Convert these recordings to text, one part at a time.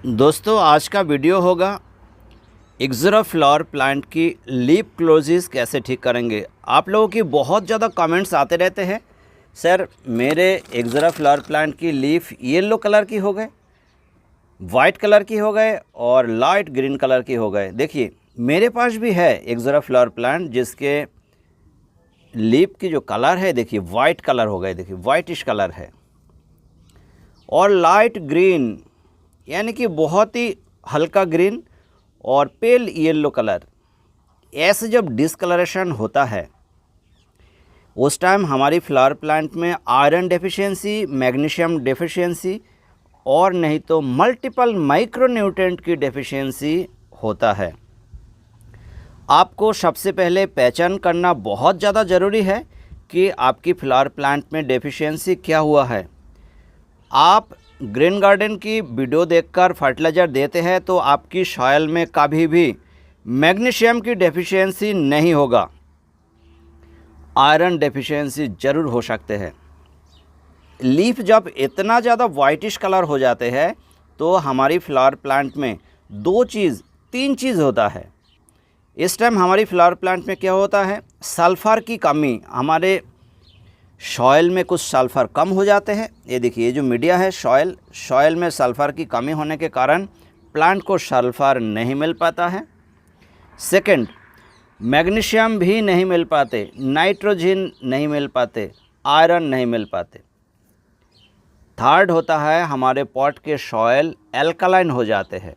दोस्तों आज का वीडियो होगा एक्ज़ोरा फ्लावर प्लांट की लीफ क्लोजेस कैसे ठीक करेंगे। आप लोगों की बहुत ज़्यादा कमेंट्स आते रहते हैं, सर मेरे एक्ज़ोरा फ्लावर प्लांट की लीफ येलो कलर की हो गए, वाइट कलर की हो गए और लाइट ग्रीन कलर की हो गए। देखिए मेरे पास भी है एक्ज़ोरा फ्लावर प्लांट जिसके लीफ की जो कलर है देखिए वाइट कलर हो गए, देखिए वाइटिश कलर है और लाइट ग्रीन यानी कि बहुत ही हल्का ग्रीन और पेल येलो कलर। ऐसे जब डिसकलरेशन होता है उस टाइम हमारी फ्लावर प्लांट में आयरन डेफिशिएंसी, मैग्नीशियम डेफिशिएंसी और नहीं तो मल्टीपल माइक्रोन्यूट्रिएंट की डेफिशिएंसी होता है। आपको सबसे पहले पहचान करना बहुत ज़्यादा ज़रूरी है कि आपकी फ्लावर प्लांट में डेफिशिएंसी क्या हुआ है। आप ग्रीन गार्डन की वीडियो देखकर फर्टिलाइज़र देते हैं तो आपकी सॉइल में कभी भी मैग्नीशियम की डेफिशिएंसी नहीं होगा, आयरन डेफिशिएंसी ज़रूर हो सकते हैं। लीफ जब इतना ज़्यादा वाइटिश कलर हो जाते हैं तो हमारी फ्लावर प्लांट में तीन चीज़ होता है। इस टाइम हमारी फ्लावर प्लांट में क्या होता है, सल्फ़र की कमी, हमारे सॉइल में कुछ सल्फ़र कम हो जाते हैं। ये देखिए ये जो मीडिया है सॉइल में सल्फ़र की कमी होने के कारण प्लांट को सल्फ़र नहीं मिल पाता है। सेकंड, मैग्नीशियम भी नहीं मिल पाते, नाइट्रोजन नहीं मिल पाते, आयरन नहीं मिल पाते। थर्ड होता है हमारे पॉट के सॉइल एल्कलाइन हो जाते हैं।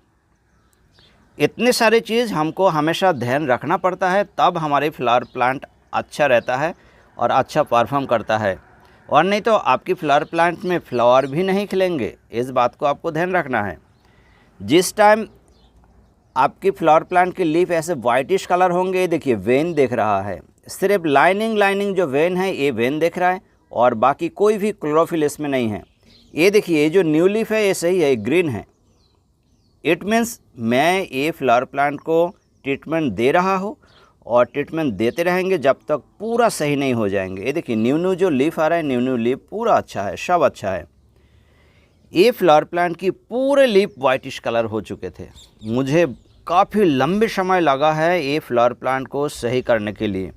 इतने सारे चीज़ हमको हमेशा ध्यान रखना पड़ता है, तब हमारे फ्लावर प्लांट अच्छा रहता है और अच्छा परफॉर्म करता है, और नहीं तो आपकी फ्लावर प्लांट में फ्लावर भी नहीं खिलेंगे। इस बात को आपको ध्यान रखना है। जिस टाइम आपकी फ्लावर प्लांट की लीफ ऐसे वाइटिश कलर होंगे, ये देखिए वेन दिख रहा है, सिर्फ लाइनिंग जो वेन है ये वेन दिख रहा है और बाकी कोई भी क्लोरोफिल इसमें नहीं है। ये देखिए ये जो न्यू लीफ है ये सही है, ये ग्रीन है। इट मीन्स मैं ये फ्लावर प्लांट को ट्रीटमेंट दे रहा हूँ और ट्रीटमेंट देते रहेंगे जब तक पूरा सही नहीं हो जाएंगे। ये देखिए न्यू जो लीफ आ रहा है, न्यू लीफ पूरा अच्छा है, सब अच्छा है। ये फ्लावर प्लांट की पूरे लीफ वाइटिश कलर हो चुके थे। मुझे काफ़ी लंबे समय लगा है ये फ्लावर प्लांट को सही करने के लिए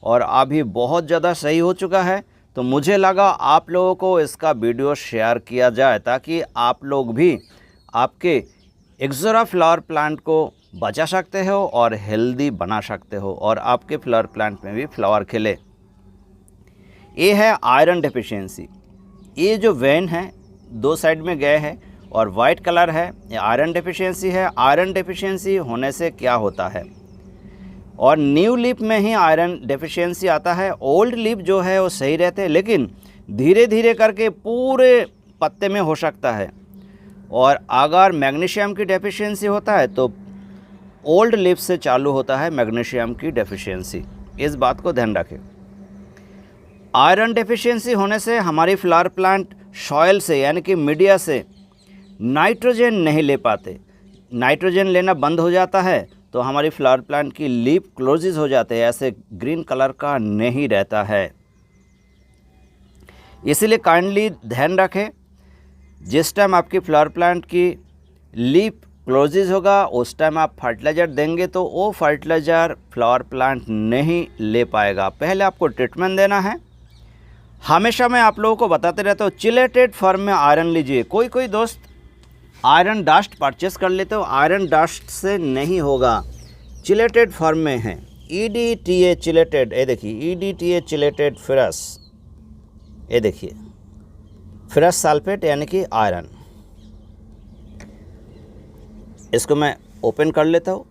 और अभी बहुत ज़्यादा सही हो चुका है। तो मुझे लगा आप लोगों को इसका वीडियो शेयर किया जाए ताकि आप लोग भी आपके एक्ज़ोरा फ्लावर प्लांट को बचा सकते हो और हेल्दी बना सकते हो और आपके फ्लावर प्लांट में भी फ्लावर खिले। ये है आयरन डेफिशिएंसी। ये जो वेन है दो साइड में गए हैं और वाइट कलर है, ये आयरन डेफिशिएंसी है। आयरन डेफिशिएंसी होने से क्या होता है, और न्यू लीफ में ही आयरन डेफिशिएंसी आता है। ओल्ड लीफ जो है वो सही रहते हैं, लेकिन धीरे धीरे करके पूरे पत्ते में हो सकता है। और अगर मैग्नीशियम की डेफिशिएंसी होता है तो ओल्ड लीफ से चालू होता है मैग्नीशियम की डेफिशिएंसी। इस बात को ध्यान रखें। आयरन डेफिशिएंसी होने से हमारी फ्लावर प्लांट सॉइल से यानी कि मीडिया से नाइट्रोजन नहीं ले पाते। नाइट्रोजन लेना बंद हो जाता है तो हमारी फ्लावर प्लांट की लीफ क्लोजेस हो जाते हैं, ऐसे ग्रीन कलर का नहीं रहता है। इसीलिए काइंडली ध्यान रखें, जिस टाइम आपकी फ्लावर प्लांट की लीफ क्लोजेस होगा उस टाइम आप फर्टिलाइज़र देंगे तो वो फर्टिलाइज़र फ्लावर प्लांट नहीं ले पाएगा। पहले आपको ट्रीटमेंट देना है। हमेशा मैं आप लोगों को बताते रहता हूँ चिलेटेड फॉर्म में आयरन लीजिए। कोई दोस्त आयरन डस्ट परचेस कर लेते हो, आयरन डस्ट से नहीं होगा, चिलेटेड फॉर्म में है। EDTA चिलेटेड, ये देखिए EDTA चिलेटेड फेरस, ये देखिए फेरस सल्फेट यानी कि आयरन। इसको मैं ओपन कर लेता हूँ।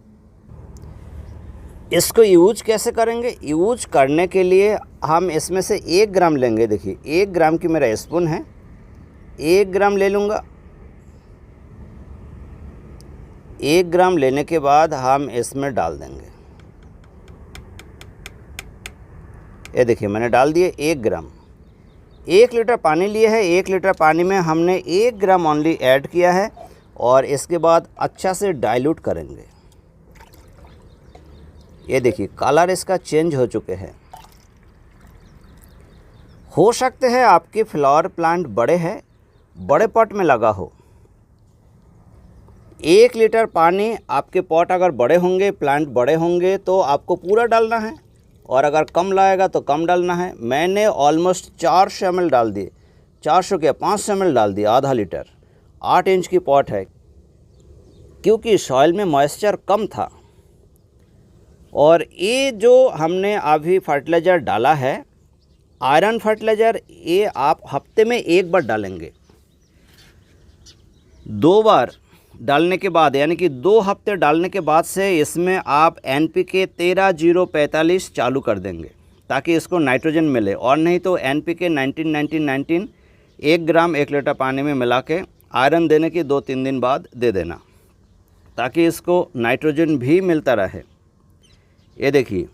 इसको यूज कैसे करेंगे, यूज करने के लिए हम इसमें से 1 ग्राम लेंगे। देखिए 1 ग्राम की मेरा स्पून है, 1 ग्राम ले लूँगा। 1 ग्राम लेने के बाद हम इसमें डाल देंगे। ये देखिए मैंने डाल दिए 1 ग्राम। 1 लीटर पानी लिए है, 1 लीटर पानी में हमने 1 ग्राम ओनली ऐड किया है और इसके बाद अच्छा से डाइल्यूट करेंगे। ये देखिए कलर इसका चेंज हो चुके हैं। हो सकते हैं आपके फ्लावर प्लांट बड़े हैं, बड़े पॉट में लगा हो, 1 लीटर पानी आपके पॉट अगर बड़े होंगे, प्लांट बड़े होंगे तो आपको पूरा डालना है, और अगर कम लाएगा तो कम डालना है। मैंने ऑलमोस्ट 400 ml डाल दिए, 400 क्या 500 ml डाल दिया, आधा लीटर। 8 इंच की पॉट है, क्योंकि सॉइल में मॉइस्चर कम था। और ये जो हमने अभी फर्टिलाइज़र डाला है, आयरन फर्टिलाइज़र, ये आप हफ्ते में 1 बार डालेंगे। 2 बार डालने के बाद, यानी कि 2 हफ्ते डालने के बाद से इसमें आप NPK 13-0-45 चालू कर देंगे, ताकि इसको नाइट्रोजन मिले। और नहीं तो NPK 19-19-19 1 ग्राम 1 लीटर पानी में मिला के आयरन देने के 2-3 दिन बाद दे देना, ताकि इसको नाइट्रोजन भी मिलता रहे। ये देखिए,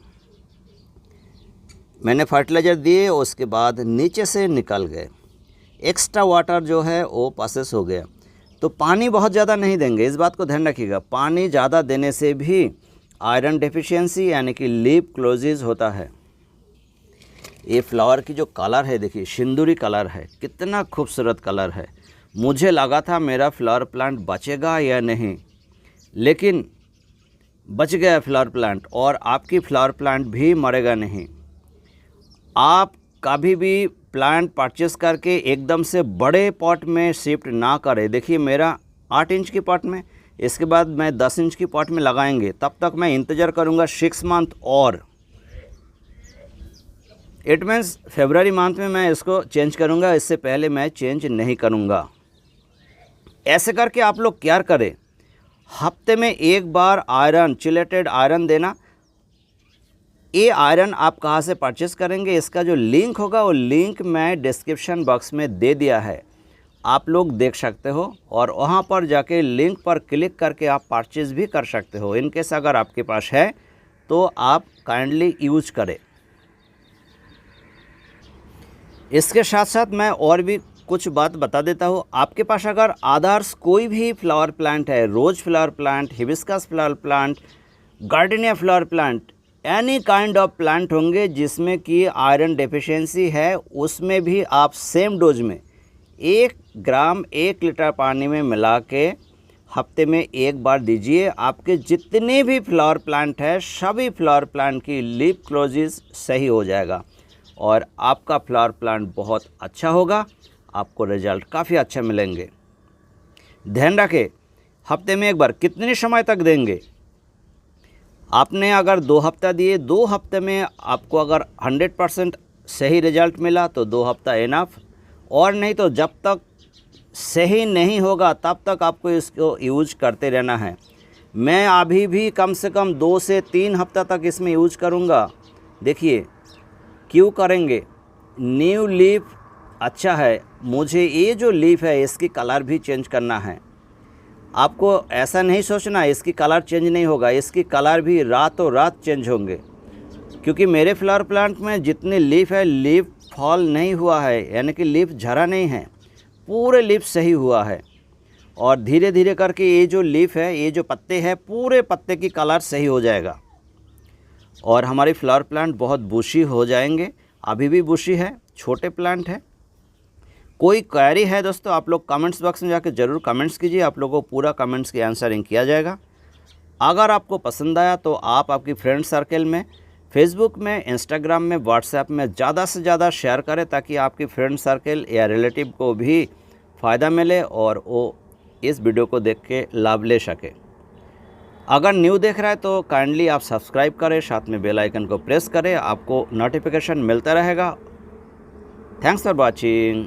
मैंने फर्टिलाइज़र दिए, उसके बाद नीचे से निकल गए, एक्स्ट्रा वाटर जो है वो प्रोसेस हो गया। तो पानी बहुत ज़्यादा नहीं देंगे, इस बात को ध्यान रखिएगा। पानी ज़्यादा देने से भी आयरन डेफिशिएंसी यानी कि लीफ क्लोजिस होता है। ये फ्लावर की जो कलर है, देखिए सिंदूरी कलर है, कितना खूबसूरत कलर है। मुझे लगा था मेरा फ्लावर प्लांट बचेगा या नहीं, लेकिन बच गया फ्लावर प्लांट, और आपकी फ्लावर प्लांट भी मरेगा नहीं। आप कभी भी प्लांट परचेस करके एकदम से बड़े पॉट में शिफ्ट ना करें। देखिए मेरा 8 इंच की पॉट में, इसके बाद मैं 10 इंच की पॉट में लगाएंगे, तब तक मैं इंतज़ार करूंगा 6 मंथ, और इट मीन्स फरवरी मंथ में मैं इसको चेंज करूंगा, इससे पहले मैं चेंज नहीं करूंगा। ऐसे करके आप लोग क्या करें, हफ्ते में 1 बार आयरन, चिलेटेड आयरन देना। ये आयरन आप कहाँ से परचेस करेंगे, इसका जो लिंक होगा वो लिंक मैं डिस्क्रिप्शन बॉक्स में दे दिया है, आप लोग देख सकते हो, और वहाँ पर जाके लिंक पर क्लिक करके आप परचेस भी कर सकते हो। इनकेस अगर आपके पास है तो आप काइंडली यूज करें। इसके साथ साथ मैं और भी कुछ बात बता देता हूँ। आपके पास अगर अदर्स कोई भी फ्लावर प्लांट है, rose flower plant, hibiscus flower plant, gardenia flower plant, any kind of plant होंगे जिसमें कि आयरन डेफिशिएंसी है, उसमें भी आप सेम डोज में 1 ग्राम 1 लीटर पानी में मिला के हफ्ते में 1 बार दीजिए। आपके जितने भी फ्लावर प्लांट है, सभी फ्लावर प्लांट की लीफ क्लोजिस सही हो जाएगा, और आपका फ्लावर प्लांट बहुत अच्छा होगा, आपको रिजल्ट काफ़ी अच्छा मिलेंगे। ध्यान रखें, हफ्ते में 1 बार कितने समय तक देंगे। आपने अगर 2 हफ्ता दिए, 2 हफ्ते में आपको अगर 100% सही रिजल्ट मिला तो 2 हफ्ता इनफ, और नहीं तो जब तक सही नहीं होगा तब तक आपको इसको यूज करते रहना है। मैं अभी भी कम से कम 2 से 3 हफ्ता तक इसमें यूज करूँगा। देखिए क्यों करेंगे, न्यू लीफ अच्छा है। मुझे ये जो लीफ है इसकी कलर भी चेंज करना है। आपको ऐसा नहीं सोचना इसकी कलर चेंज नहीं होगा, इसकी कलर भी रातों रात चेंज होंगे, क्योंकि मेरे फ्लावर प्लांट में जितनी लीफ है, लीफ फॉल नहीं हुआ है, यानी कि लीफ झरा नहीं है, पूरे लीफ सही हुआ है। और धीरे धीरे करके ये जो लीफ है, ये जो पत्ते हैं, पूरे पत्ते की कलर सही हो जाएगा, और हमारी फ्लावर प्लांट बहुत बुशी हो जाएंगे। अभी भी बुशी है, छोटे प्लांट है। कोई क्वेरी है दोस्तों, आप लोग कमेंट्स बॉक्स में जाकर ज़रूर कमेंट्स कीजिए, आप लोगों को पूरा कमेंट्स की आंसरिंग किया जाएगा। अगर आपको पसंद आया तो आप आपकी फ्रेंड सर्कल में, फेसबुक में, इंस्टाग्राम में, व्हाट्सएप में ज़्यादा से ज़्यादा शेयर करें, ताकि आपकी फ्रेंड सर्कल या रिलेटिव को भी फ़ायदा मिले और वो इस वीडियो को देख के लाभ ले सके। अगर न्यू देख रहा है तो काइंडली आप सब्सक्राइब करें, साथ में बेल आइकन को प्रेस करें, आपको नोटिफिकेशन मिलता रहेगा। Thanks for watching.